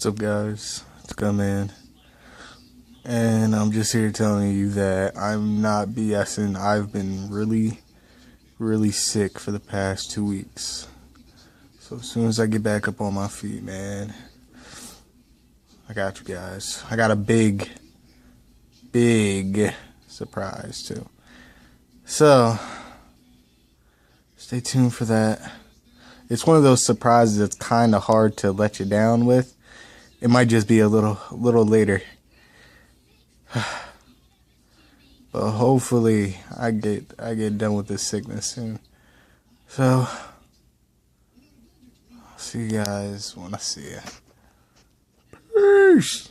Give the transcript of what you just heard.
What's up, guys? It's Gunman, and I'm just here telling you that I'm not BSing. I've been really sick for the past 2 weeks. So as soon as I get back up on my feet, man, I got you guys. I got a big surprise too. So stay tuned for that. It's one of those surprises that's kind of hard to let you down with. It might just be a little later. But hopefully I get done with this sickness soon. So I'll see you guys when I see you. Peace.